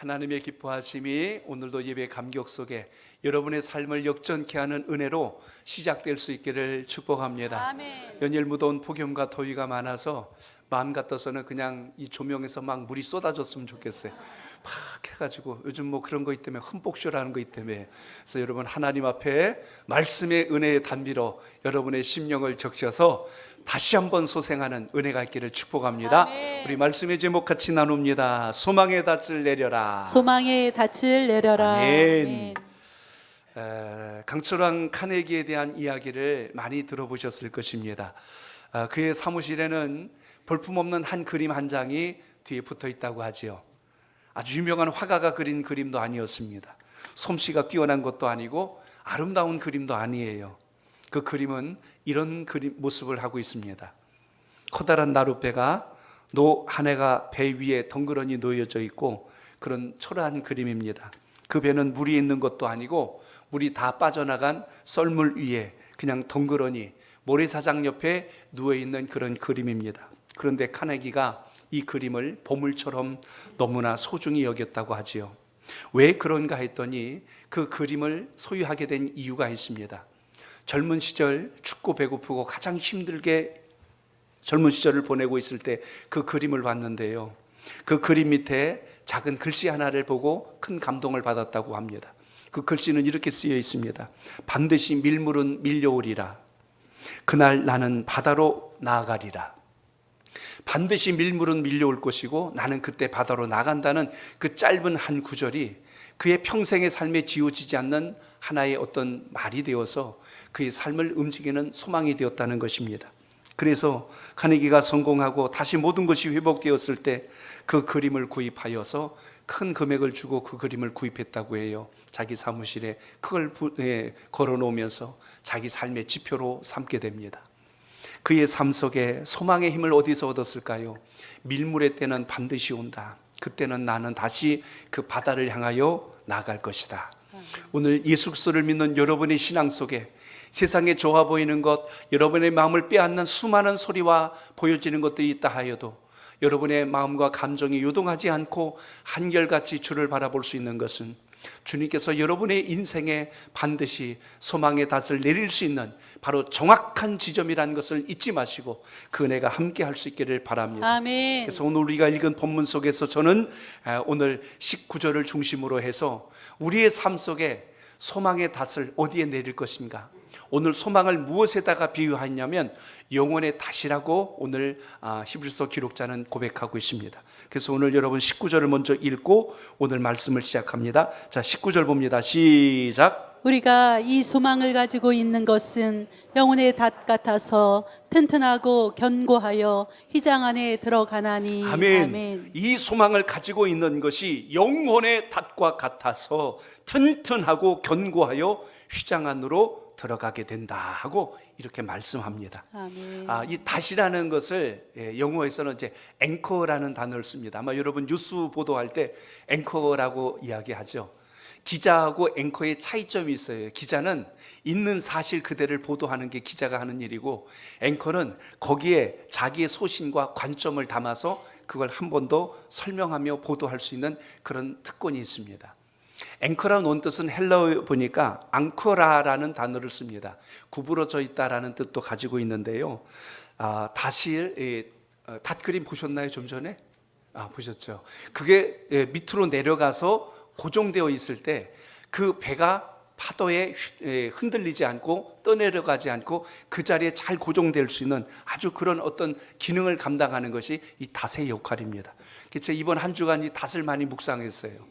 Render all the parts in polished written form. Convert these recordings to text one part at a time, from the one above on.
하나님의 기뻐하심이 오늘도 예배 감격 속에 여러분의 삶을 역전케 하는 은혜로 시작될 수 있기를 축복합니다. 아멘. 연일 무더운 폭염과 더위가 많아서 마음 같아서는 그냥 이 조명에서 막 물이 쏟아졌으면 좋겠어요. 막 해가지고 요즘 뭐 그런 거 있다며 흠뻑쇼라는 거 있다며. 그래서 여러분 하나님 앞에 말씀의 은혜의 단비로 여러분의 심령을 적셔서 다시 한번 소생하는 은혜가 있기를 축복합니다. 아멘. 우리 말씀의 제목 같이 나눕니다. 소망의 닻을 내려라. 소망의 닻을 내려라. 아멘. 강철왕 카네기에 대한 이야기를 많이 들어보셨을 것입니다. 그의 사무실에는 볼품없는 한 그림 한 장이 뒤에 붙어 있다고 하지요. 아주 유명한 화가가 그린 그림도 아니었습니다. 솜씨가 뛰어난 것도 아니고 아름다운 그림도 아니에요. 그 그림은 이런 모습을 하고 있습니다. 커다란 나룻배가 한 해가 배 위에 덩그러니 놓여져 있고 그런 초라한 그림입니다. 그 배는 물이 있는 것도 아니고 물이 다 빠져나간 썰물 위에 그냥 덩그러니 모래사장 옆에 누워있는 그런 그림입니다. 그런데 카네기가 이 그림을 보물처럼 너무나 소중히 여겼다고 하지요. 왜 그런가 했더니 그 그림을 소유하게 된 이유가 있습니다. 젊은 시절 춥고 배고프고 가장 힘들게 젊은 시절을 보내고 있을 때 그 그림을 봤는데요. 그 그림 밑에 작은 글씨 하나를 보고 큰 감동을 받았다고 합니다. 그 글씨는 이렇게 쓰여 있습니다. 반드시 밀물은 밀려오리라. 그날 나는 바다로 나아가리라. 반드시 밀물은 밀려올 것이고 나는 그때 바다로 나간다는 그 짧은 한 구절이 그의 평생의 삶에 지워지지 않는 하나의 어떤 말이 되어서 그의 삶을 움직이는 소망이 되었다는 것입니다. 그래서 카네기가 성공하고 다시 모든 것이 회복되었을 때 그 그림을 구입하여서 큰 금액을 주고 그 그림을 구입했다고 해요. 자기 사무실에 그걸 걸어놓으면서 자기 삶의 지표로 삼게 됩니다. 그의 삶 속에 소망의 힘을 어디서 얻었을까요? 밀물의 때는 반드시 온다. 그때는 나는 다시 그 바다를 향하여 나아갈 것이다. 오늘 예수 그리스도를 믿는 여러분의 신앙 속에 세상에 좋아 보이는 것, 여러분의 마음을 빼앗는 수많은 소리와 보여지는 것들이 있다 하여도 여러분의 마음과 감정이 요동하지 않고 한결같이 주를 바라볼 수 있는 것은 주님께서 여러분의 인생에 반드시 소망의 닻을 내릴 수 있는 바로 정확한 지점이라는 것을 잊지 마시고 그 은혜가 함께 할 수 있기를 바랍니다. 아멘. 그래서 오늘 우리가 읽은 본문 속에서 저는 오늘 19절을 중심으로 해서 우리의 삶 속에 소망의 닻을 어디에 내릴 것인가, 오늘 소망을 무엇에다가 비유하냐면 영혼의 닻이라고 오늘 히브리서 기록자는 고백하고 있습니다. 그래서 오늘 여러분 19절을 먼저 읽고 오늘 말씀을 시작합니다. 자, 19절 봅니다. 시작. 우리가 이 소망을 가지고 있는 것은 영혼의 닷 같아서 튼튼하고 견고하여 휘장 안에 들어가나니. 아멘. 아멘. 이 소망을 가지고 있는 것이 영혼의 닷과 같아서 튼튼하고 견고하여 휘장 안으로 들어가게 된다 하고 이렇게 말씀합니다. 아멘. 이 닷이라는 것을 영어에서는 이제 앵커라는 단어를 씁니다. 아마 여러분 뉴스 보도할 때 앵커라고 이야기하죠. 기자하고 앵커의 차이점이 있어요. 기자는 있는 사실 그대를 보도하는 게 기자가 하는 일이고, 앵커는 거기에 자기의 소신과 관점을 담아서 그걸 한 번 더 설명하며 보도할 수 있는 그런 특권이 있습니다. 앵커라는 원뜻은 헬라어 보니까 앙코라라는 단어를 씁니다. 구부러져 있다라는 뜻도 가지고 있는데요. 닷 그림 보셨나요? 좀 전에? 보셨죠? 그게 밑으로 내려가서 고정되어 있을 때 그 배가 파도에 흔들리지 않고 떠내려가지 않고 그 자리에 잘 고정될 수 있는 아주 그런 어떤 기능을 감당하는 것이 이 닷의 역할입니다. 그래서 이번 한 주간 이 닷을 많이 묵상했어요.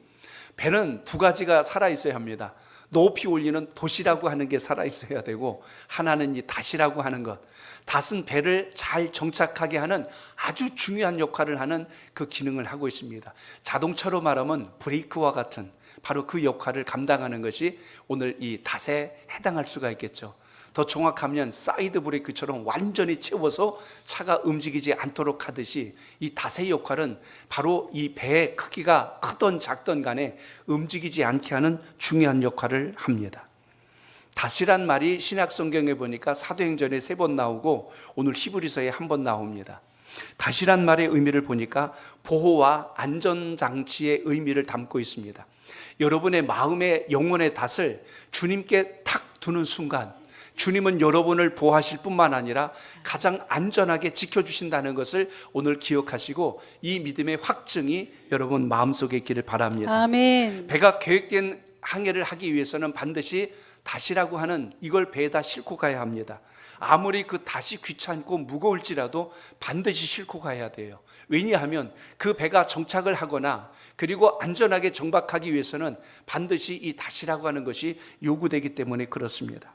배는 두 가지가 살아있어야 합니다. 높이 올리는 돛이라고 하는 게 살아있어야 되고, 하나는 이 닷이라고 하는 것. 닷은 배를 잘 정착하게 하는 아주 중요한 역할을 하는 그 기능을 하고 있습니다. 자동차로 말하면 브레이크와 같은 바로 그 역할을 감당하는 것이 오늘 이 닷에 해당할 수가 있겠죠. 더 정확하면 사이드 브레이크처럼 완전히 채워서 차가 움직이지 않도록 하듯이 이 닷의 역할은 바로 이 배의 크기가 크던 작던 간에 움직이지 않게 하는 중요한 역할을 합니다. 닷이란 말이 신약 성경에 보니까 사도행전에 3번 나오고 오늘 히브리서에 1번 나옵니다. 닷이란 말의 의미를 보니까 보호와 안전장치의 의미를 담고 있습니다. 여러분의 마음의 영혼의 닷을 주님께 탁 두는 순간 주님은 여러분을 보호하실 뿐만 아니라 가장 안전하게 지켜주신다는 것을 오늘 기억하시고 이 믿음의 확증이 여러분 마음속에 있기를 바랍니다. 아멘. 배가 계획된 항해를 하기 위해서는 반드시 닷이라고 하는 이걸 배에다 싣고 가야 합니다. 아무리 그 닷이 귀찮고 무거울지라도 반드시 싣고 가야 돼요. 왜냐하면 그 배가 정착을 하거나 그리고 안전하게 정박하기 위해서는 반드시 이 닷이라고 하는 것이 요구되기 때문에 그렇습니다.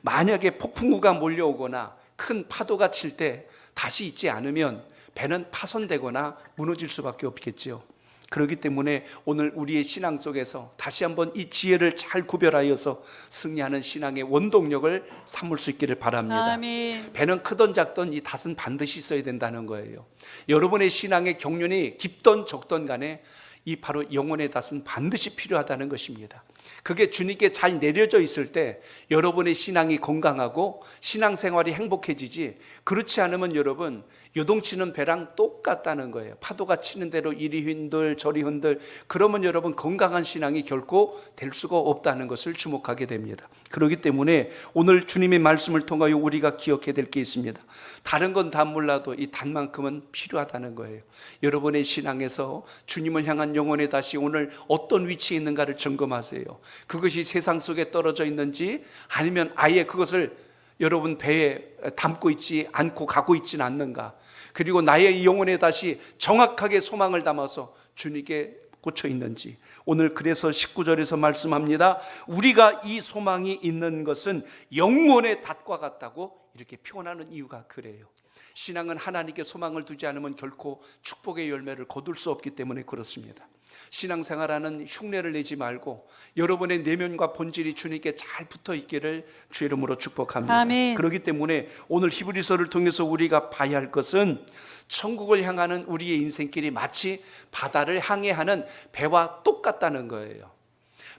만약에 폭풍우가 몰려오거나 큰 파도가 칠 때 닷이 있지 않으면 배는 파손되거나 무너질 수밖에 없겠지요. 그렇기 때문에 오늘 우리의 신앙 속에서 다시 한번 이 지혜를 잘 구별하여서 승리하는 신앙의 원동력을 삼을 수 있기를 바랍니다. 아멘. 배는 크던 작던 이 닷은 반드시 있어야 된다는 거예요. 여러분의 신앙의 경륜이 깊던 적던 간에 이 바로 영혼의 닷은 반드시 필요하다는 것입니다. 그게 주님께 잘 내려져 있을 때 여러분의 신앙이 건강하고 신앙생활이 행복해지지, 그렇지 않으면 여러분 요동치는 배랑 똑같다는 거예요. 파도가 치는 대로 이리 흔들 저리 흔들, 그러면 여러분 건강한 신앙이 결코 될 수가 없다는 것을 주목하게 됩니다. 그렇기 때문에 오늘 주님의 말씀을 통하여 우리가 기억해야 될 게 있습니다. 다른 건 다 몰라도 이 닷만큼은 필요하다는 거예요. 여러분의 신앙에서 주님을 향한 영혼의 닷이 오늘 어떤 위치에 있는가를 점검하세요. 그것이 세상 속에 떨어져 있는지 아니면 아예 그것을 여러분 배에 담고 있지 않고 가고 있지는 않는가, 그리고 나의 이 영혼의 닷이 정확하게 소망을 담아서 주님께 꽂혀 있는지. 오늘 그래서 19절에서 말씀합니다. 우리가 이 소망이 있는 것은 영혼의 닷과 같다고 이렇게 표현하는 이유가 그래요. 신앙은 하나님께 소망을 두지 않으면 결코 축복의 열매를 거둘 수 없기 때문에 그렇습니다. 신앙생활하는 흉내를 내지 말고 여러분의 내면과 본질이 주님께 잘 붙어 있기를 주의 이름으로 축복합니다. 아멘. 그렇기 때문에 오늘 히브리서를 통해서 우리가 봐야 할 것은 천국을 향하는 우리의 인생길이 마치 바다를 항해하는 배와 똑같다는 거예요.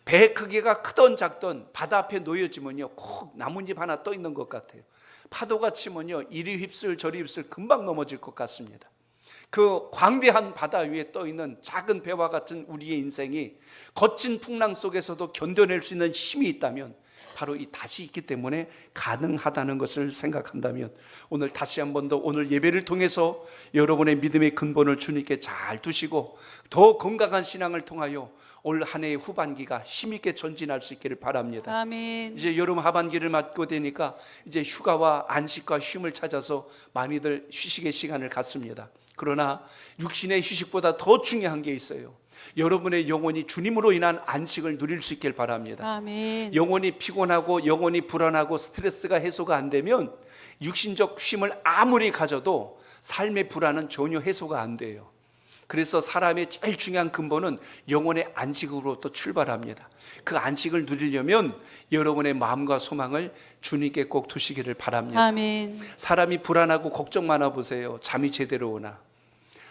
배의 크기가 크던 작던 바다 앞에 놓여지면요 콕 나뭇잎 하나 떠 있는 것 같아요. 파도가 치면요 이리 휩쓸 저리 휩쓸 금방 넘어질 것 같습니다. 그 광대한 바다 위에 떠 있는 작은 배와 같은 우리의 인생이 거친 풍랑 속에서도 견뎌낼 수 있는 힘이 있다면 바로 이 닷이 있기 때문에 가능하다는 것을 생각한다면 오늘 다시 한 번 더 오늘 예배를 통해서 여러분의 믿음의 근본을 주님께 잘 두시고 더 건강한 신앙을 통하여 올 한 해의 후반기가 힘있게 전진할 수 있기를 바랍니다. 아멘. 이제 여름 하반기를 맞고 되니까 이제 휴가와 안식과 쉼을 찾아서 많이들 휴식의 시간을 갖습니다. 그러나 육신의 휴식보다 더 중요한 게 있어요. 여러분의 영혼이 주님으로 인한 안식을 누릴 수 있길 바랍니다. 아멘. 영혼이 피곤하고 영혼이 불안하고 스트레스가 해소가 안 되면 육신적 쉼을 아무리 가져도 삶의 불안은 전혀 해소가 안 돼요. 그래서 사람의 제일 중요한 근본은 영혼의 안식으로부터 출발합니다. 그 안식을 누리려면 여러분의 마음과 소망을 주님께 꼭 두시기를 바랍니다. 아멘. 사람이 불안하고 걱정 많아 보세요. 잠이 제대로 오나?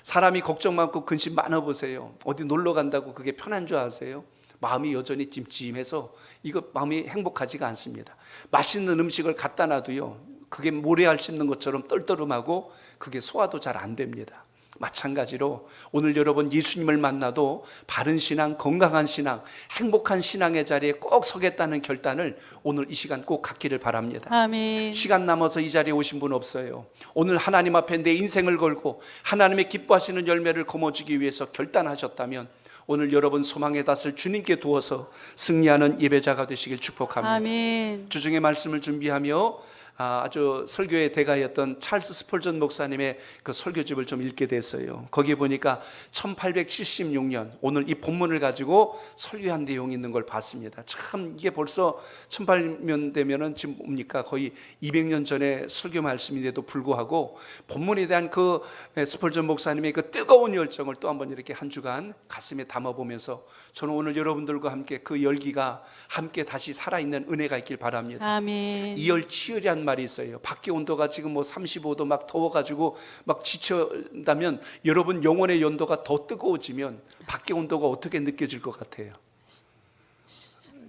사람이 걱정 많고 근심 많아 보세요. 어디 놀러 간다고 그게 편한 줄 아세요? 마음이 여전히 찜찜해서 이거 마음이 행복하지가 않습니다. 맛있는 음식을 갖다 놔도요 그게 모래알 씹는 것처럼 떨떠름하고 그게 소화도 잘 안 됩니다. 마찬가지로 오늘 여러분 예수님을 만나도 바른 신앙, 건강한 신앙, 행복한 신앙의 자리에 꼭 서겠다는 결단을 오늘 이 시간 꼭 갖기를 바랍니다. 아멘. 시간 남아서 이 자리에 오신 분 없어요. 오늘 하나님 앞에 내 인생을 걸고 하나님의 기뻐하시는 열매를 거머쥐기 위해서 결단하셨다면 오늘 여러분 소망의 닷을 주님께 두어서 승리하는 예배자가 되시길 축복합니다. 아멘. 주중에 말씀을 준비하며 아주 설교의 대가였던 찰스 스펄전 목사님의 그 설교집을 좀 읽게 됐어요. 거기에 보니까 1876년 오늘 이 본문을 가지고 설교한 내용이 있는 걸 봤습니다. 참 이게 벌써 1800년 되면은 지금 뭡니까 거의 200년 전에 설교 말씀인데도 불구하고 본문에 대한 그 스펄전 목사님의 그 뜨거운 열정을 또 한번 이렇게 한 주간 가슴에 담아보면서 저는 오늘 여러분들과 함께 그 열기가 함께 다시 살아있는 은혜가 있길 바랍니다. 아멘. 이열치열이란 말이 있어요. 밖에 온도가 지금 뭐 35도 막 더워가지고 막 지쳐다면 여러분 영혼의 연도가 더 뜨거워지면 밖에 온도가 어떻게 느껴질 것 같아요?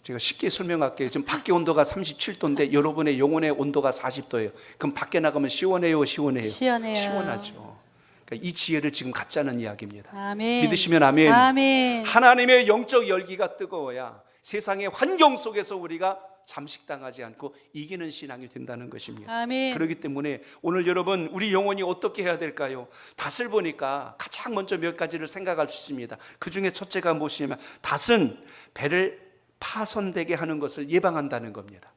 제가 쉽게 설명할게요. 지금 밖에 온도가 37도인데 여러분의 영혼의 온도가 40도예요. 그럼 밖에 나가면 시원해요, 시원해요? 시원해요. 시원하죠. 그러니까 이 지혜를 지금 갖자는 이야기입니다. 아멘. 믿으시면 아멘. 아멘. 하나님의 영적 열기가 뜨거워야 세상의 환경 속에서 우리가 잠식당하지 않고 이기는 신앙이 된다는 것입니다. 아멘. 그렇기 때문에 오늘 여러분, 우리 영혼이 어떻게 해야 될까요? 닷을 보니까 가장 먼저 몇 가지를 생각할 수 있습니다. 그 중에 첫째가 무엇이냐면, 닷은 배를 파손되게 하는 것을 예방한다는 겁니다.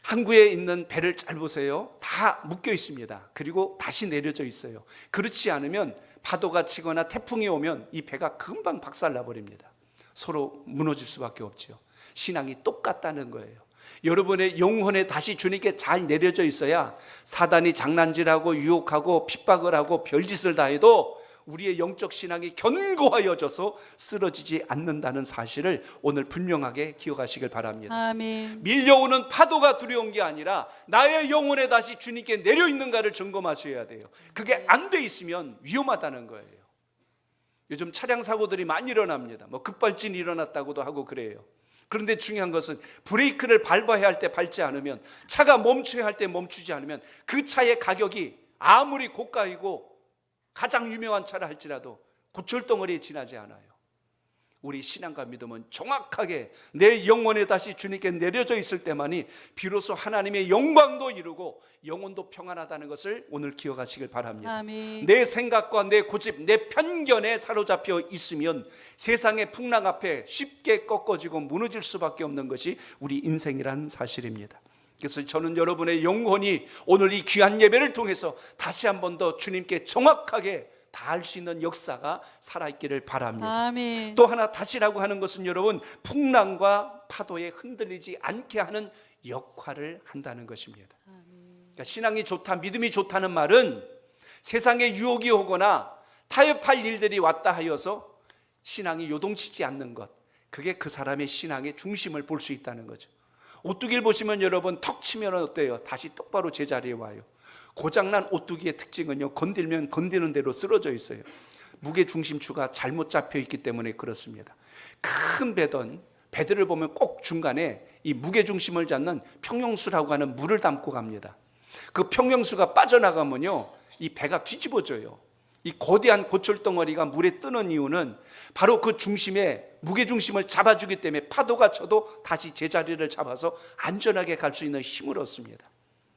항구에 있는 배를 잘 보세요. 다 묶여 있습니다. 그리고 다시 내려져 있어요. 그렇지 않으면 파도가 치거나 태풍이 오면 이 배가 금방 박살나 버립니다. 서로 무너질 수밖에 없죠. 신앙이 똑같다는 거예요. 여러분의 영혼에 다시 주님께 잘 내려져 있어야 사단이 장난질하고 유혹하고 핍박을 하고 별짓을 다 해도 우리의 영적 신앙이 견고하여져서 쓰러지지 않는다는 사실을 오늘 분명하게 기억하시길 바랍니다. 아멘. 밀려오는 파도가 두려운 게 아니라 나의 영혼에 다시 주님께 내려 있는가를 점검하셔야 돼요. 그게 안 돼 있으면 위험하다는 거예요. 요즘 차량 사고들이 많이 일어납니다. 뭐 급발진이 일어났다고도 하고 그래요. 그런데 중요한 것은 브레이크를 밟아야 할 때 밟지 않으면, 차가 멈춰야 할 때 멈추지 않으면 그 차의 가격이 아무리 고가이고 가장 유명한 차라 할지라도 고철덩어리에 지나지 않아요. 우리 신앙과 믿음은 정확하게 내 영혼에 다시 주님께 내려져 있을 때만이 비로소 하나님의 영광도 이루고 영혼도 평안하다는 것을 오늘 기억하시길 바랍니다. 아멘. 내 생각과 내 고집, 내 편견에 사로잡혀 있으면 세상의 풍랑 앞에 쉽게 꺾어지고 무너질 수밖에 없는 것이 우리 인생이란 사실입니다. 그래서 저는 여러분의 영혼이 오늘 이 귀한 예배를 통해서 다시 한 번 더 주님께 정확하게 닿을 수 있는 역사가 살아있기를 바랍니다. 아멘. 또 하나, 닷이라고 하는 것은 여러분, 풍랑과 파도에 흔들리지 않게 하는 역할을 한다는 것입니다. 그러니까 신앙이 좋다, 믿음이 좋다는 말은 세상에 유혹이 오거나 타협할 일들이 왔다 하여서 신앙이 요동치지 않는 것, 그게 그 사람의 신앙의 중심을 볼 수 있다는 거죠. 오뚜기를 보시면 여러분, 턱 치면 어때요? 다시 똑바로 제자리에 와요. 고장난 오뚜기의 특징은요, 건들면 건드는 대로 쓰러져 있어요. 무게중심추가 잘못 잡혀 있기 때문에 그렇습니다. 큰 배들을 보면 꼭 중간에 이 무게중심을 잡는 평형수라고 하는 물을 담고 갑니다. 그 평형수가 빠져나가면요, 이 배가 뒤집어져요. 이 거대한 고철덩어리가 물에 뜨는 이유는 바로 그 중심에 무게중심을 잡아주기 때문에 파도가 쳐도 다시 제자리를 잡아서 안전하게 갈 수 있는 힘을 얻습니다.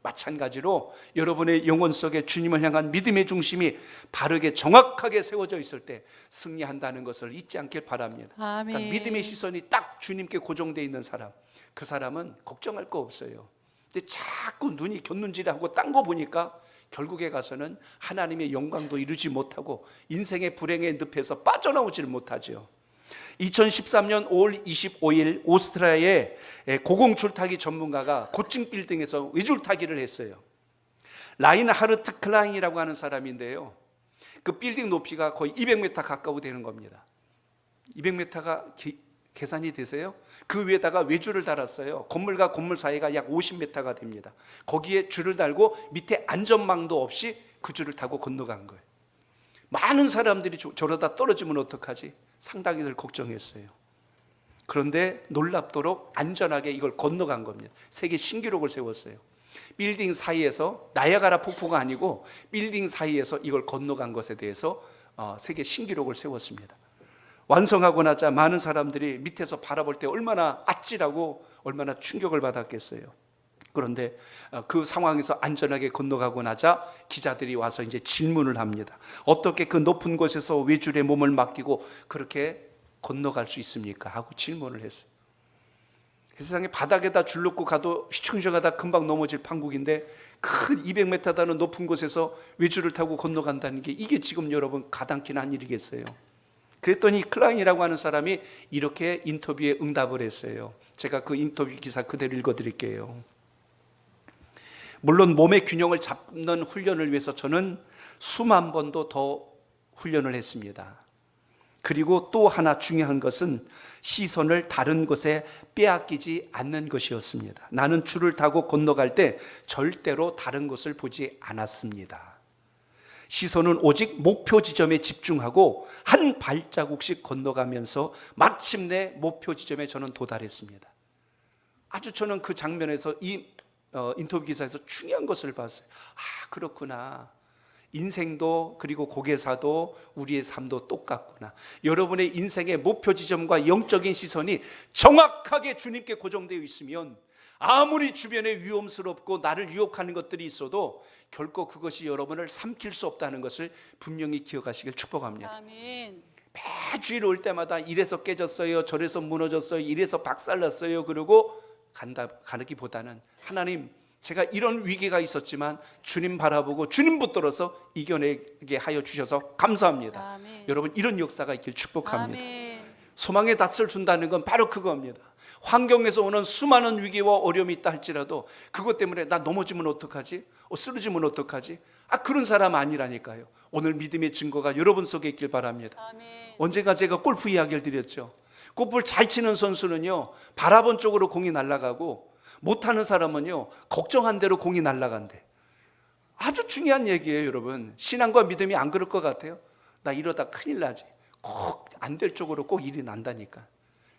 마찬가지로 여러분의 영혼 속에 주님을 향한 믿음의 중심이 바르게 정확하게 세워져 있을 때 승리한다는 것을 잊지 않길 바랍니다. 아멘. 그러니까 믿음의 시선이 딱 주님께 고정되어 있는 사람, 그 사람은 걱정할 거 없어요. 근데 자꾸 눈이 곁눈질하고 딴 거 보니까 결국에 가서는 하나님의 영광도 이루지 못하고 인생의 불행의 늪에서 빠져나오지를 못하죠. 2013년 5월 25일 오스트리아의 고공줄타기 전문가가 고층 빌딩에서 외줄타기를 했어요. 라인하르트 클라인이라고 하는 사람인데요, 그 빌딩 높이가 거의 200m 가까워 되는 겁니다. 200m가 계산이 되세요? 그 위에다가 외줄을 달았어요. 건물과 건물 사이가 약 50m가 됩니다. 거기에 줄을 달고 밑에 안전망도 없이 그 줄을 타고 건너간 거예요. 많은 사람들이 저러다 떨어지면 어떡하지? 상당히들 걱정했어요. 그런데 놀랍도록 안전하게 이걸 건너간 겁니다. 세계 신기록을 세웠어요. 빌딩 사이에서, 나야가라 폭포가 아니고 빌딩 사이에서 이걸 건너간 것에 대해서 세계 신기록을 세웠습니다. 완성하고 나자 많은 사람들이 밑에서 바라볼 때 얼마나 아찔하고 얼마나 충격을 받았겠어요. 그런데 그 상황에서 안전하게 건너가고 나자 기자들이 와서 이제 질문을 합니다. 어떻게 그 높은 곳에서 외줄에 몸을 맡기고 그렇게 건너갈 수 있습니까? 하고 질문을 했어요. 세상에 바닥에다 줄 놓고 가도 휘청휘청하다 금방 넘어질 판국인데 큰 200m다는 높은 곳에서 외줄을 타고 건너간다는 게 이게 지금 여러분 가당키나 한 일이겠어요? 그랬더니 클라인이라고 하는 사람이 이렇게 인터뷰에 응답을 했어요. 제가 그 인터뷰 기사 그대로 읽어드릴게요. 물론 몸의 균형을 잡는 훈련을 위해서 저는 수만 번도 더 훈련을 했습니다. 그리고 또 하나 중요한 것은 시선을 다른 곳에 빼앗기지 않는 것이었습니다. 나는 줄을 타고 건너갈 때 절대로 다른 곳을 보지 않았습니다. 시선은 오직 목표 지점에 집중하고 한 발자국씩 건너가면서 마침내 목표 지점에 저는 도달했습니다. 아주 저는 그 장면에서 이 인터뷰 기사에서 중요한 것을 봤어요. 아, 그렇구나. 인생도 그리고 고개사도 우리의 삶도 똑같구나. 여러분의 인생의 목표 지점과 영적인 시선이 정확하게 주님께 고정되어 있으면 아무리 주변에 위험스럽고 나를 유혹하는 것들이 있어도 결코 그것이 여러분을 삼킬 수 없다는 것을 분명히 기억하시길 축복합니다. 아멘. 매주일 올 때마다 이래서 깨졌어요, 저래서 무너졌어요, 이래서 박살났어요 그러고 가기보다는 하나님, 제가 이런 위기가 있었지만 주님 바라보고 주님 붙들어서 이겨내게 하여 주셔서 감사합니다. 아멘. 여러분, 이런 역사가 있길 축복합니다. 아멘. 소망의 닻을 준다는 건 바로 그겁니다. 환경에서 오는 수많은 위기와 어려움이 있다 할지라도 그것 때문에 나 넘어지면 어떡하지? 쓰러지면 어떡하지? 그런 사람 아니라니까요. 오늘 믿음의 증거가 여러분 속에 있길 바랍니다. 아멘. 언젠가 제가 골프 이야기를 드렸죠. 골프를 잘 치는 선수는요, 바라본 쪽으로 공이 날아가고 못하는 사람은요, 걱정한 대로 공이 날아간대. 아주 중요한 얘기예요. 여러분, 신앙과 믿음이 안 그럴 것 같아요? 나 이러다 큰일 나지. 꼭 안 될 쪽으로 꼭 일이 난다니까.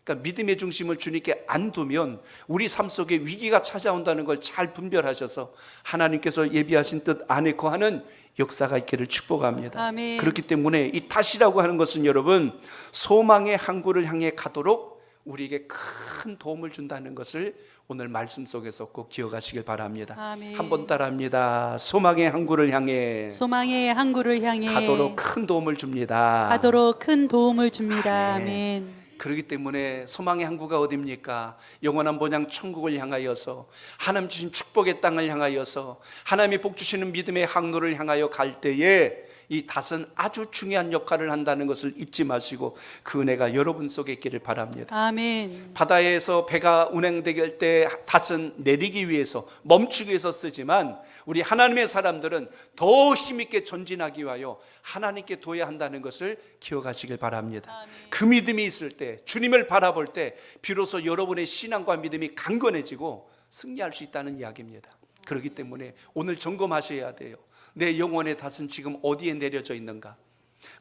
그러니까 믿음의 중심을 주님께 안 두면 우리 삶 속에 위기가 찾아온다는 걸 잘 분별하셔서 하나님께서 예비하신 뜻 안에 거하는 역사가 있기를 축복합니다. 아멘. 그렇기 때문에 이 탓이라고 하는 것은 여러분, 소망의 항구를 향해 가도록 우리에게 큰 도움을 준다는 것을 오늘 말씀 속에서 꼭 기억하시길 바랍니다. 아멘. 한번 따라합니다. 소망의 항구를 향해 소망의 항구를 향해 가도록 큰 도움을 줍니다. 가도록 큰 도움을 줍니다. 아멘. 아멘. 그렇기 때문에 소망의 항구가 어디입니까? 영원한 본향 천국을 향하여서 하나님 주신 축복의 땅을 향하여서 하나님이 복 주시는 믿음의 항로를 향하여 갈 때에 이 닷은 아주 중요한 역할을 한다는 것을 잊지 마시고 그 은혜가 여러분 속에 있기를 바랍니다. 아멘. 바다에서 배가 운행되게 할 때 닷은 내리기 위해서, 멈추기 위해서 쓰지만 우리 하나님의 사람들은 더 힘있게 전진하기 위하여 하나님께 둬야 한다는 것을 기억하시길 바랍니다. 아멘. 그 믿음이 있을 때, 주님을 바라볼 때 비로소 여러분의 신앙과 믿음이 강건해지고 승리할 수 있다는 이야기입니다. 그렇기 때문에 오늘 점검하셔야 돼요. 내 영혼의 닷은 지금 어디에 내려져 있는가?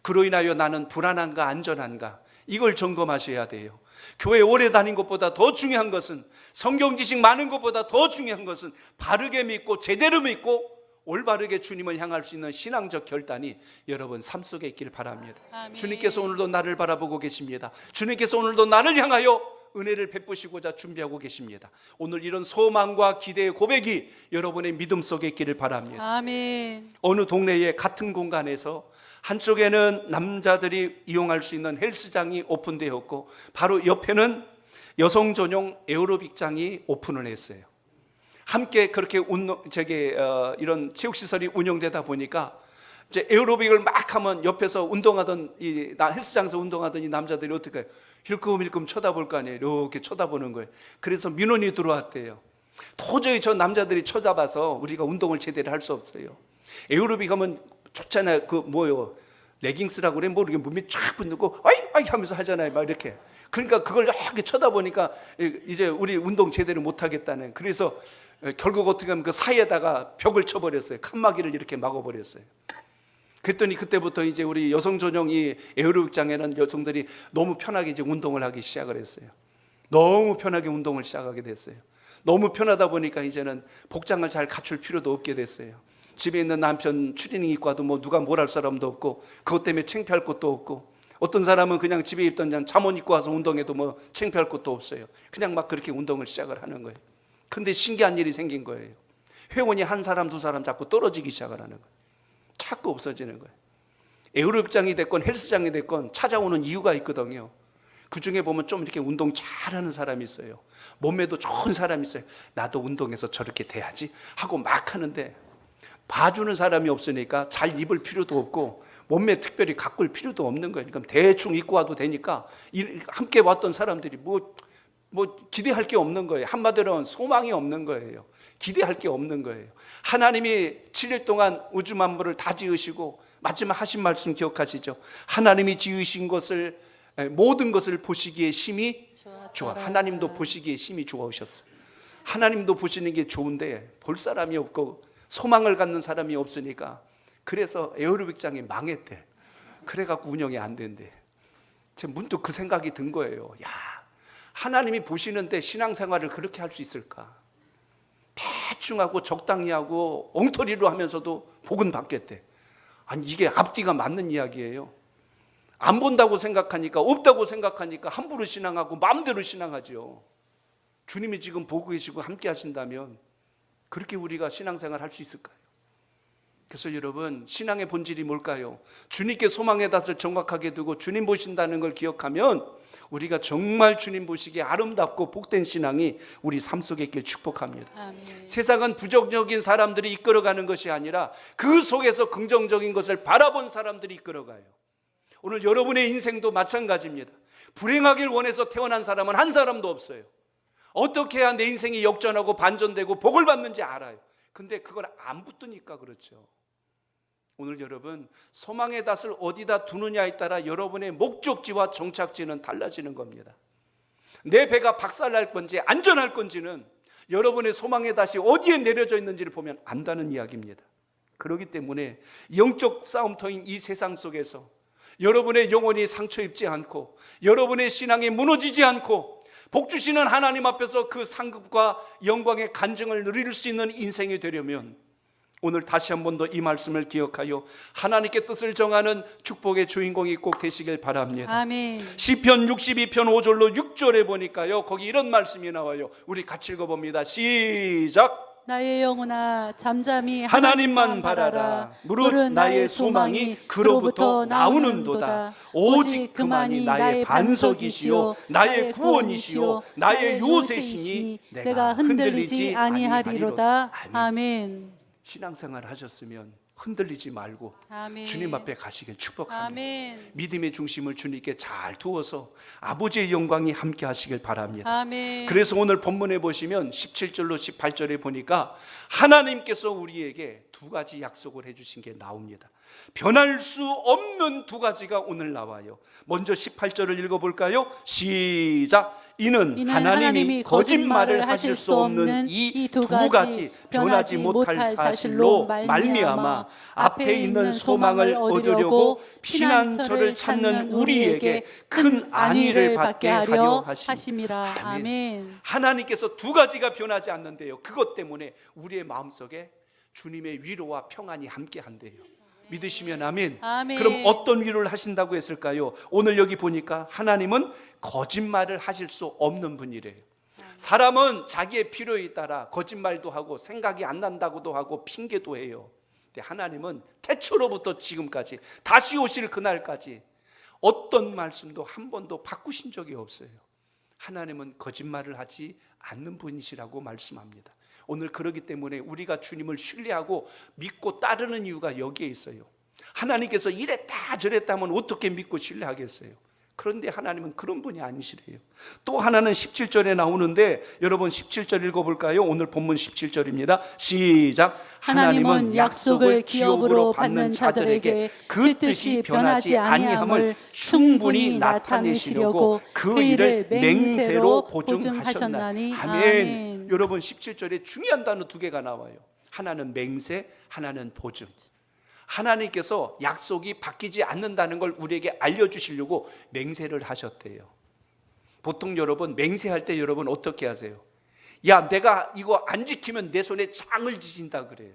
그로 인하여 나는 불안한가 안전한가? 이걸 점검하셔야 돼요. 교회 오래 다닌 것보다 더 중요한 것은, 성경 지식 많은 것보다 더 중요한 것은 바르게 믿고 제대로 믿고 올바르게 주님을 향할 수 있는 신앙적 결단이 여러분 삶 속에 있기를 바랍니다. 아멘. 주님께서 오늘도 나를 바라보고 계십니다. 주님께서 오늘도 나를 향하여 은혜를 베푸시고자 준비하고 계십니다. 오늘 이런 소망과 기대의 고백이 여러분의 믿음 속에 있기를 바랍니다. 아멘. 어느 동네의 같은 공간에서 한쪽에는 남자들이 이용할 수 있는 헬스장이 오픈되었고 바로 옆에는 여성 전용 에어로빅장이 오픈을 했어요. 함께 그렇게 이런 체육시설이 운영되다 보니까 이제 에어로빅을 막 하면 옆에서 운동하던 헬스장에서 운동하던 이 남자들이 어떻게 해요? 힐끔힐끔 쳐다볼 거 아니에요. 이렇게 쳐다보는 거예요. 그래서 민원이 들어왔대요. 도저히 저 남자들이 쳐다봐서 우리가 운동을 제대로 할 수 없어요. 에어로빅 하면 좋잖아요. 레깅스라고 그래. 이렇게 몸이 쫙 붙고 아이 하면서 하잖아요. 막 이렇게. 그러니까 그걸 이렇게 쳐다보니까 이제 우리 운동 제대로 못 하겠다는. 그래서 결국 어떻게 하면 그 사이에다가 벽을 쳐버렸어요. 칸막이를 이렇게 막아버렸어요. 그랬더니 그때부터 이제 우리 여성 전용 이 에어로빅장에는 여성들이 너무 편하게 이제 운동을 하기 시작을 했어요. 너무 편하게 운동을 시작하게 됐어요. 너무 편하다 보니까 이제는 복장을 잘 갖출 필요도 없게 됐어요. 집에 있는 남편 추리닝 입고 와도 누가 뭘 할 사람도 없고 그것 때문에 창피할 것도 없고 어떤 사람은 그냥 집에 입던 그냥 잠옷 입고 와서 운동해도 창피할 것도 없어요. 그냥 막 그렇게 운동을 시작을 하는 거예요. 근데 신기한 일이 생긴 거예요. 회원이 한 사람 두 사람 자꾸 떨어지기 시작을 하는 거예요. 자꾸 없어지는 거예요. 에어로빅장이 됐건 헬스장이 됐건 찾아오는 이유가 있거든요. 그 중에 보면 좀 이렇게 운동 잘하는 사람이 있어요. 몸매도 좋은 사람이 있어요. 나도 운동해서 저렇게 돼야지 하고 막 하는데 봐주는 사람이 없으니까 잘 입을 필요도 없고 몸매 특별히 가꿀 필요도 없는 거예요. 그러니까 대충 입고 와도 되니까 함께 왔던 사람들이 기대할 게 없는 거예요. 한마디로 소망이 없는 거예요. 기대할 게 없는 거예요. 하나님이 7일 동안 우주 만물을 다 지으시고 마지막 하신 말씀 기억하시죠? 하나님이 지으신 것을 모든 것을 보시기에 심히 좋아. 하나님도 보시기에 심히 좋아하셨어요. 하나님도 보시는 게 좋은데 볼 사람이 없고 소망을 갖는 사람이 없으니까 그래서 에어로빅장이 망했대. 그래갖고 운영이 안 된대. 제가 문득 그 생각이 든 거예요. 야, 하나님이 보시는데 신앙생활을 그렇게 할 수 있을까? 대충 하고 적당히 하고 엉터리로 하면서도 복은 받겠대. 아니, 이게 앞뒤가 맞는 이야기예요. 안 본다고 생각하니까, 없다고 생각하니까 함부로 신앙하고 마음대로 신앙하죠. 주님이 지금 보고 계시고 함께 하신다면 그렇게 우리가 신앙생활 할 수 있을까요? 그래서 여러분, 신앙의 본질이 뭘까요? 주님께 소망의 닷을 정확하게 두고 주님 보신다는 걸 기억하면 우리가 정말 주님 보시기에 아름답고 복된 신앙이 우리 삶 속에 있길 축복합니다. 아멘. 세상은 부정적인 사람들이 이끌어가는 것이 아니라 그 속에서 긍정적인 것을 바라본 사람들이 이끌어가요. 오늘 여러분의 인생도 마찬가지입니다. 불행하길 원해서 태어난 사람은 한 사람도 없어요. 어떻게 해야 내 인생이 역전하고 반전되고 복을 받는지 알아요. 근데 그걸 안 붙으니까 그렇죠. 오늘 여러분, 소망의 닷을 어디다 두느냐에 따라 여러분의 목적지와 정착지는 달라지는 겁니다. 내 배가 박살날 건지 안전할 건지는 여러분의 소망의 닷이 어디에 내려져 있는지를 보면 안다는 이야기입니다. 그렇기 때문에 영적 싸움터인 이 세상 속에서 여러분의 영혼이 상처 입지 않고 여러분의 신앙이 무너지지 않고 복 주시는 하나님 앞에서 그 상급과 영광의 간증을 누릴 수 있는 인생이 되려면 오늘 다시 한 번 더 이 말씀을 기억하여 하나님께 뜻을 정하는 축복의 주인공이 꼭 되시길 바랍니다. 아멘. 시편 62편 5절로 6절에 보니까요, 거기 이런 말씀이 나와요. 우리 같이 읽어봅니다. 시작. 나의 영혼아 잠잠히 하나님만 바라라. 무릇 나의 소망이 그로부터 나오는도다. 오직 그만이 나의 반석이시요 나의 구원이시요 나의 요새시니 내가 흔들리지 아니하리로다. 아멘. 신앙생활 하셨으면 흔들리지 말고 아멘. 주님 앞에 가시길 축복합니다. 아멘. 믿음의 중심을 주님께 잘 두어서 아버지의 영광이 함께 하시길 바랍니다. 아멘. 그래서 오늘 본문에 보시면 17절로 18절에 보니까 하나님께서 우리에게 두 가지 약속을 해주신 게 나옵니다. 변할 수 없는 두 가지가 오늘 나와요. 먼저 18절을 읽어볼까요? 시작. 이는 하나님이 거짓말을 하실 수 없는 이 두 가지 변하지 못할 사실로 말미암아 앞에 있는 소망을 얻으려고 피난처를 찾는 우리에게 큰 안위를 받게 하려 하심이라. 아멘. 하나님께서 두 가지가 변하지 않는데요, 그것 때문에 우리의 마음속에 주님의 위로와 평안이 함께 한대요. 믿으시면 아멘. 아멘. 그럼 어떤 위로를 하신다고 했을까요? 오늘 여기 보니까 하나님은 거짓말을 하실 수 없는 분이래요. 사람은 자기의 필요에 따라 거짓말도 하고 생각이 안 난다고도 하고 핑계도 해요. 근데 하나님은 태초로부터 지금까지 다시 오실 그날까지 어떤 말씀도 한 번도 바꾸신 적이 없어요. 하나님은 거짓말을 하지 않는 분이시라고 말씀합니다. 오늘 그러기 때문에 우리가 주님을 신뢰하고 믿고 따르는 이유가 여기에 있어요. 하나님께서 이랬다 저랬다 하면 어떻게 믿고 신뢰하겠어요? 그런데 하나님은 그런 분이 아니시래요. 또 하나는 17절에 나오는데 여러분 17절 읽어볼까요? 오늘 본문 17절입니다. 시작. 하나님은 약속을 기업으로 받는 자들에게 그 뜻이 변하지 아니함을 충분히 나타내시려고 그 일을 맹세로 보증하셨나니. 아멘. 여러분 17절에 중요한 단어 두 개가 나와요. 하나는 맹세, 하나는 보증. 하나님께서 약속이 바뀌지 않는다는 걸 우리에게 알려주시려고 맹세를 하셨대요. 보통 여러분 맹세할 때 여러분 어떻게 하세요? 야, 내가 이거 안 지키면 내 손에 장을 지진다 그래요.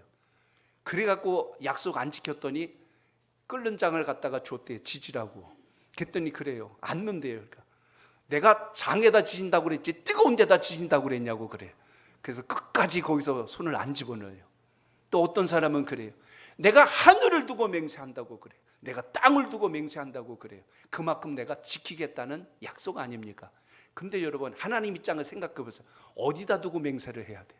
그래갖고 약속 안 지켰더니 끓는 장을 갖다가 줬대요. 지지라고. 그랬더니 그래요. 않는데요. 그러니까 내가 장에다 지진다고 그랬지 뜨거운 데다 지진다고 그랬냐고 그래요. 그래서 끝까지 거기서 손을 안 집어넣어요. 또 어떤 사람은 그래요. 내가 하늘을 두고 맹세한다고 그래요. 내가 땅을 두고 맹세한다고 그래요. 그만큼 내가 지키겠다는 약속 아닙니까? 근데 여러분 하나님 입장을 생각해 보세요. 어디다 두고 맹세를 해야 돼요?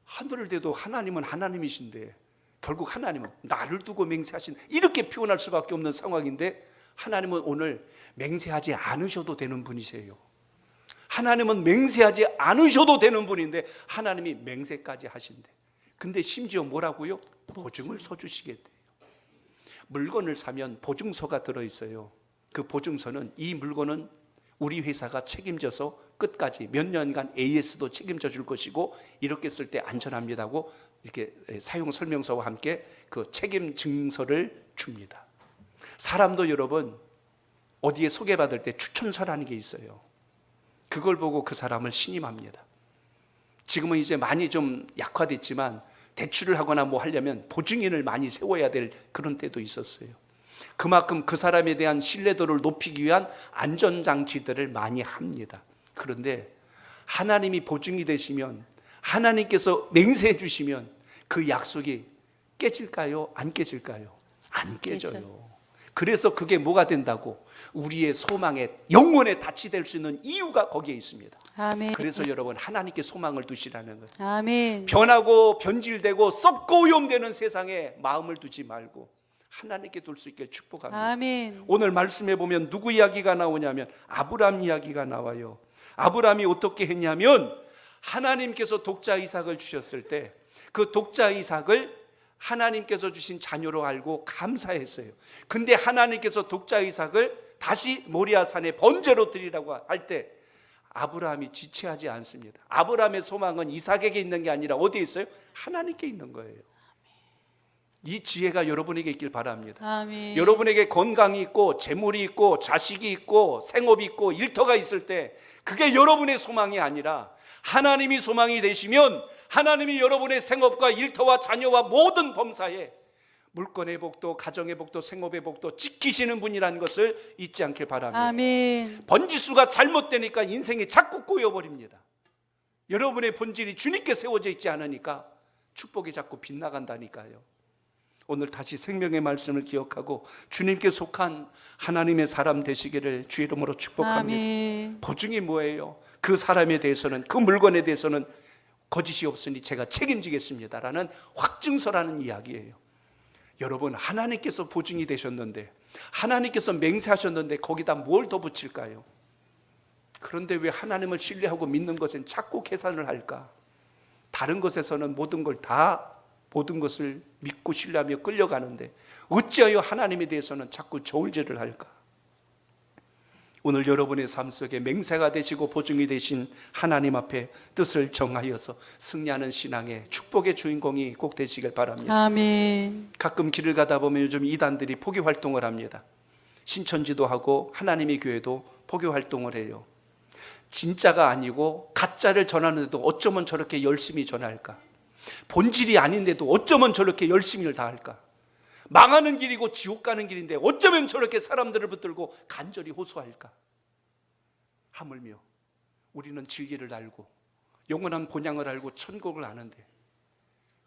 하늘을 대도 하나님은 하나님이신데 결국 하나님은 나를 두고 맹세하신, 이렇게 표현할 수밖에 없는 상황인데 하나님은 오늘 맹세하지 않으셔도 되는 분이세요. 하나님은 맹세하지 않으셔도 되는 분인데 하나님이 맹세까지 하신대. 근데 심지어 뭐라고요? 보증을 서주시겠대요. 물건을 사면 보증서가 들어있어요. 그 보증서는 이 물건은 우리 회사가 책임져서 끝까지 몇 년간 AS도 책임져 줄 것이고 이렇게 쓸 때 안전합니다고 이렇게 사용 설명서와 함께 그 책임 증서를 줍니다. 사람도 여러분 어디에 소개받을 때 추천서라는 게 있어요. 그걸 보고 그 사람을 신임합니다. 지금은 이제 많이 좀 약화됐지만 대출을 하거나 뭐 하려면 보증인을 많이 세워야 될 그런 때도 있었어요. 그만큼 그 사람에 대한 신뢰도를 높이기 위한 안전장치들을 많이 합니다. 그런데 하나님이 보증이 되시면, 하나님께서 맹세해 주시면 그 약속이 깨질까요? 안 깨질까요? 안 깨져요. 그래서 그게 뭐가 된다고? 우리의 소망에, 영혼에 닻이 될 수 있는 이유가 거기에 있습니다. 아멘. 그래서 여러분, 하나님께 소망을 두시라는 거예요. 아멘. 변하고 변질되고 썩고 오염되는 세상에 마음을 두지 말고 하나님께 둘 수 있게 축복합니다. 아멘. 오늘 말씀에 보면 누구 이야기가 나오냐면 아브라함 이야기가 나와요. 아브라함이 어떻게 했냐면, 하나님께서 독자 이삭을 주셨을 때 그 독자 이삭을 하나님께서 주신 자녀로 알고 감사했어요. 근데 하나님께서 독자 이삭을 다시 모리아산에 번제로 드리라고 할 때 아브라함이 지체하지 않습니다. 아브라함의 소망은 이삭에게 있는 게 아니라 어디에 있어요? 하나님께 있는 거예요. 이 지혜가 여러분에게 있길 바랍니다. 아멘. 여러분에게 건강이 있고 재물이 있고 자식이 있고 생업이 있고 일터가 있을 때 그게 여러분의 소망이 아니라 하나님이 소망이 되시면 하나님이 여러분의 생업과 일터와 자녀와 모든 범사에 물건의 복도, 가정의 복도, 생업의 복도 지키시는 분이라는 것을 잊지 않길 바랍니다. 아멘. 번지수가 잘못되니까 인생이 자꾸 꼬여버립니다. 여러분의 본질이 주님께 세워져 있지 않으니까 축복이 자꾸 빗나간다니까요. 오늘 다시 생명의 말씀을 기억하고 주님께 속한 하나님의 사람 되시기를 주의 이름으로 축복합니다. 아멘. 보증이 뭐예요? 그 사람에 대해서는, 그 물건에 대해서는 거짓이 없으니 제가 책임지겠습니다라는 확증서라는 이야기예요. 여러분, 하나님께서 보증이 되셨는데, 하나님께서 맹세하셨는데 거기다 뭘 더 붙일까요? 그런데 왜 하나님을 신뢰하고 믿는 것은 자꾸 계산을 할까? 다른 것에서는 모든 것을 믿고 신뢰하며 끌려가는데 어찌하여 하나님에 대해서는 자꾸 저울질을 할까? 오늘 여러분의 삶 속에 맹세가 되시고 보증이 되신 하나님 앞에 뜻을 정하여서 승리하는 신앙의 축복의 주인공이 꼭 되시길 바랍니다. 아멘. 가끔 길을 가다 보면 요즘 이단들이 포교 활동을 합니다. 신천지도 하고 하나님의 교회도 포교 활동을 해요. 진짜가 아니고 가짜를 전하는데도 어쩌면 저렇게 열심히 전할까? 본질이 아닌데도 어쩌면 저렇게 열심히를 다할까? 망하는 길이고 지옥 가는 길인데 어쩌면 저렇게 사람들을 붙들고 간절히 호소할까? 하물며 우리는 진리를 알고 영원한 본향을 알고 천국을 아는데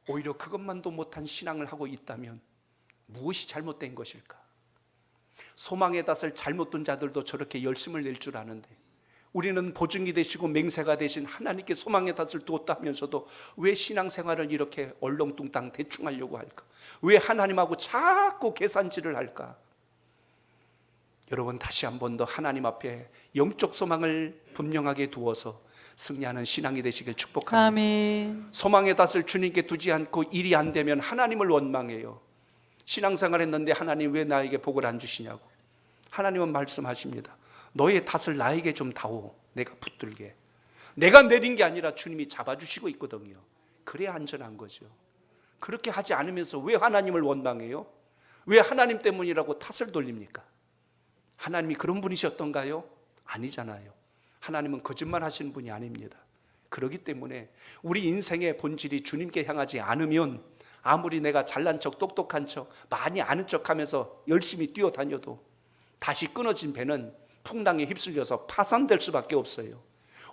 오히려 그것만도 못한 신앙을 하고 있다면 무엇이 잘못된 것일까? 소망의 닷을 잘못 둔 자들도 저렇게 열심을 낼 줄 아는데 우리는 보증이 되시고 맹세가 되신 하나님께 소망의 닷을 두었다면서도 왜 신앙생활을 이렇게 얼렁뚱땅 대충 하려고 할까? 왜 하나님하고 자꾸 계산질을 할까? 여러분, 다시 한 번 더 하나님 앞에 영적 소망을 분명하게 두어서 승리하는 신앙이 되시길 축복합니다. 아멘. 소망의 닷을 주님께 두지 않고 일이 안 되면 하나님을 원망해요. 신앙생활 했는데 하나님 왜 나에게 복을 안 주시냐고. 하나님은 말씀하십니다. 너의 탓을 나에게 좀 다오. 내가 붙들게. 내가 내린 게 아니라 주님이 잡아주시고 있거든요. 그래야 안전한 거죠. 그렇게 하지 않으면서 왜 하나님을 원망해요? 왜 하나님 때문이라고 탓을 돌립니까? 하나님이 그런 분이셨던가요? 아니잖아요. 하나님은 거짓말 하시는 분이 아닙니다. 그렇기 때문에 우리 인생의 본질이 주님께 향하지 않으면 아무리 내가 잘난 척 똑똑한 척 많이 아는 척하면서 열심히 뛰어다녀도 다시 끊어진 배는 풍랑에 휩쓸려서 파산될 수밖에 없어요.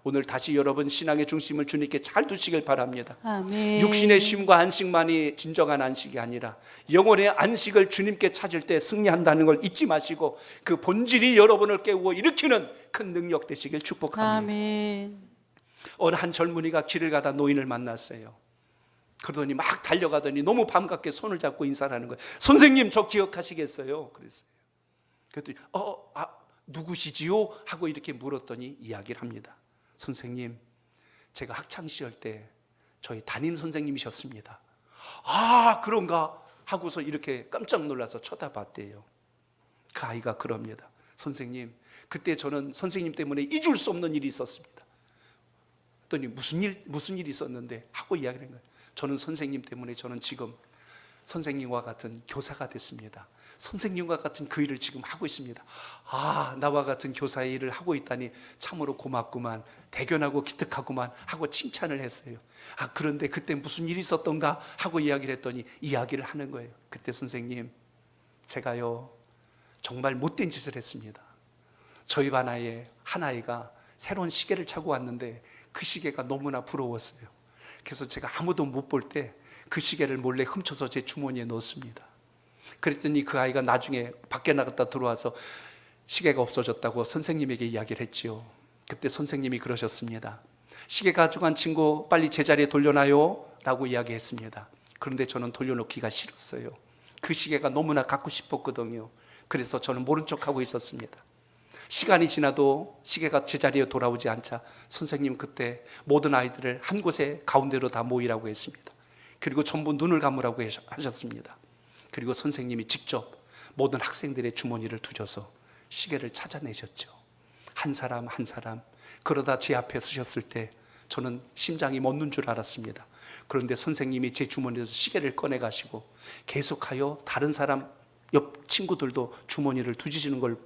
오늘 다시 여러분 신앙의 중심을 주님께 잘 두시길 바랍니다. 아멘. 육신의 쉼과 안식만이 진정한 안식이 아니라 영혼의 안식을 주님께 찾을 때 승리한다는 걸 잊지 마시고 그 본질이 여러분을 깨우고 일으키는 큰 능력 되시길 축복합니다. 아멘. 어느 한 젊은이가 길을 가다 노인을 만났어요. 그러더니 막 달려가더니 너무 반갑게 손을 잡고 인사를 하는 거예요. 선생님, 저 기억하시겠어요? 그랬어요. 그랬더니 누구시지요? 하고 이렇게 물었더니 이야기를 합니다. 선생님, 제가 학창시절 때 저희 담임 선생님이셨습니다. 아, 그런가? 하고서 이렇게 깜짝 놀라서 쳐다봤대요. 그 아이가 그럽니다. 선생님, 그때 저는 선생님 때문에 잊을 수 없는 일이 있었습니다. 그랬더니 무슨 일 있었는데? 하고 이야기를 한 거예요. 저는 선생님 때문에 저는 지금 선생님과 같은 교사가 됐습니다. 선생님과 같은 그 일을 지금 하고 있습니다. 아, 나와 같은 교사의 일을 하고 있다니 참으로 고맙구만, 대견하고 기특하구만 하고 칭찬을 했어요. 아, 그런데 그때 무슨 일이 있었던가 하고 이야기를 했더니 이야기를 하는 거예요. 그때 선생님, 제가요 정말 못된 짓을 했습니다. 저희 반 아이에 한 아이가 새로운 시계를 차고 왔는데 그 시계가 너무나 부러웠어요. 그래서 제가 아무도 못 볼 때 그 시계를 몰래 훔쳐서 제 주머니에 넣었습니다. 그랬더니 그 아이가 나중에 밖에 나갔다 들어와서 시계가 없어졌다고 선생님에게 이야기를 했지요. 그때 선생님이 그러셨습니다. 시계 가져간 친구 빨리 제자리에 돌려놔요 라고 이야기했습니다. 그런데 저는 돌려놓기가 싫었어요. 그 시계가 너무나 갖고 싶었거든요. 그래서 저는 모른 척하고 있었습니다. 시간이 지나도 시계가 제자리에 돌아오지 않자 선생님 그때 모든 아이들을 한 곳에 가운데로 다 모이라고 했습니다. 그리고 전부 눈을 감으라고 하셨습니다. 그리고 선생님이 직접 모든 학생들의 주머니를 두셔서 시계를 찾아내셨죠. 한 사람 한 사람. 그러다 제 앞에 서셨을 때 저는 심장이 멎는 줄 알았습니다. 그런데 선생님이 제 주머니에서 시계를 꺼내 가시고 계속하여 다른 사람 옆 친구들도 주머니를 두지시는 걸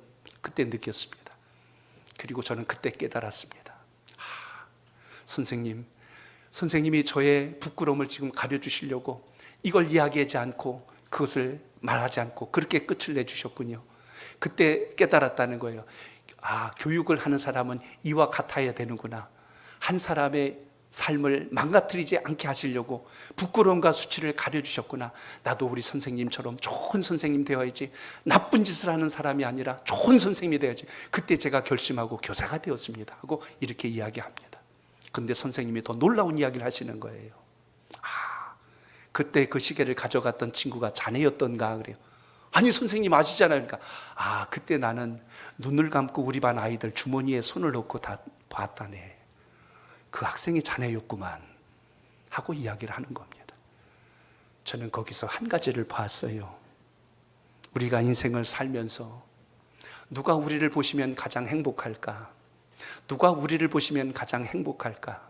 그때 느꼈습니다. 그리고 저는 그때 깨달았습니다. 선생님이 저의 부끄러움을 지금 가려주시려고 이걸 이야기하지 않고 그것을 말하지 않고 그렇게 끝을 내주셨군요. 그때 깨달았다는 거예요. 아, 교육을 하는 사람은 이와 같아야 되는구나. 한 사람의 삶을 망가뜨리지 않게 하시려고 부끄러움과 수치를 가려주셨구나. 나도 우리 선생님처럼 좋은 선생님 되어야지, 나쁜 짓을 하는 사람이 아니라 좋은 선생님이 되어야지. 그때 제가 결심하고 교사가 되었습니다 하고 이렇게 이야기합니다. 근데 선생님이 더 놀라운 이야기를 하시는 거예요. 그때 그 시계를 가져갔던 친구가 자네였던가 그래요. 아니 선생님 아시잖아요. 그러니까 그때 나는 눈을 감고 우리 반 아이들 주머니에 손을 넣고 다 봤다네. 그 학생이 자네였구만 하고 이야기를 하는 겁니다. 저는 거기서 한 가지를 봤어요. 우리가 인생을 살면서 누가 우리를 보시면 가장 행복할까? 누가 우리를 보시면 가장 행복할까?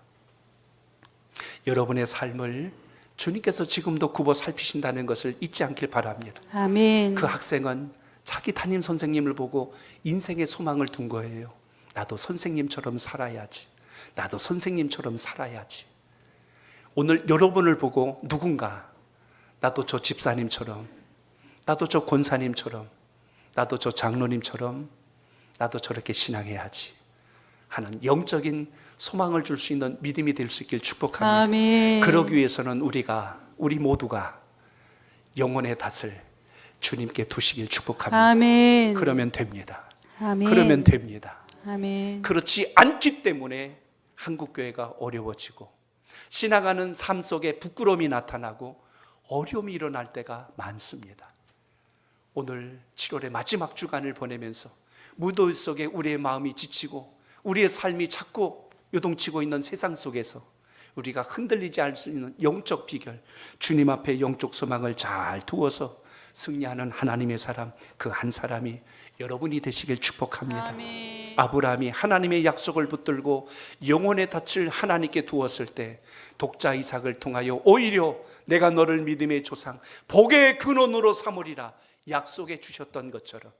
여러분의 삶을 주님께서 지금도 굽어 살피신다는 것을 잊지 않길 바랍니다. 아멘. 그 학생은 자기 담임 선생님을 보고 인생의 소망을 둔 거예요. 나도 선생님처럼 살아야지. 나도 선생님처럼 살아야지. 오늘 여러분을 보고 누군가 나도 저 집사님처럼, 나도 저 권사님처럼, 나도 저 장로님처럼, 나도 저렇게 신앙해야지 하는 영적인 소망을 줄 수 있는 믿음이 될 수 있길 축복합니다. 아멘. 그러기 위해서는 우리 모두가 영혼의 닷을 주님께 두시길 축복합니다. 아멘. 그러면 됩니다. 아멘. 그러면 됩니다. 아멘. 그렇지 않기 때문에 한국교회가 어려워지고 지나가는 삶 속에 부끄러움이 나타나고 어려움이 일어날 때가 많습니다. 오늘 7월의 마지막 주간을 보내면서 무더위 속에 우리의 마음이 지치고 우리의 삶이 자꾸 요동치고 있는 세상 속에서 우리가 흔들리지 않을 수 있는 영적 비결, 주님 앞에 영적 소망을 잘 두어서 승리하는 하나님의 사람, 그 한 사람이 여러분이 되시길 축복합니다. 아멘. 아브라함이 하나님의 약속을 붙들고 영혼의 닻을 하나님께 두었을 때 독자 이삭을 통하여 오히려 내가 너를 믿음의 조상, 복의 근원으로 삼으리라 약속해 주셨던 것처럼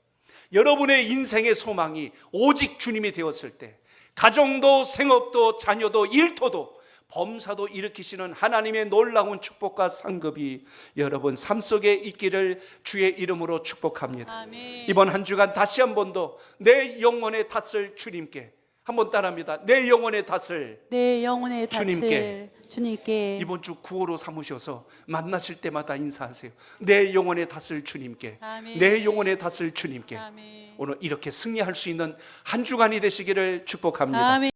여러분의 인생의 소망이 오직 주님이 되었을 때 가정도 생업도 자녀도 일터도 범사도 일으키시는 하나님의 놀라운 축복과 상급이 여러분 삶 속에 있기를 주의 이름으로 축복합니다. 아멘. 이번 한 주간 다시 한 번 더 내 영혼의 탓을 주님께, 한번 따라합니다. 내 영혼의 탓을 내 영혼의 주님께. 탓을 주님께. 이번 주 구호로 삼으셔서 만나실 때마다 인사하세요. 내 영혼의 탓을 주님께, 아멘. 내 영혼의 탓을 주님께. 아멘. 오늘 이렇게 승리할 수 있는 한 주간이 되시기를 축복합니다. 아멘.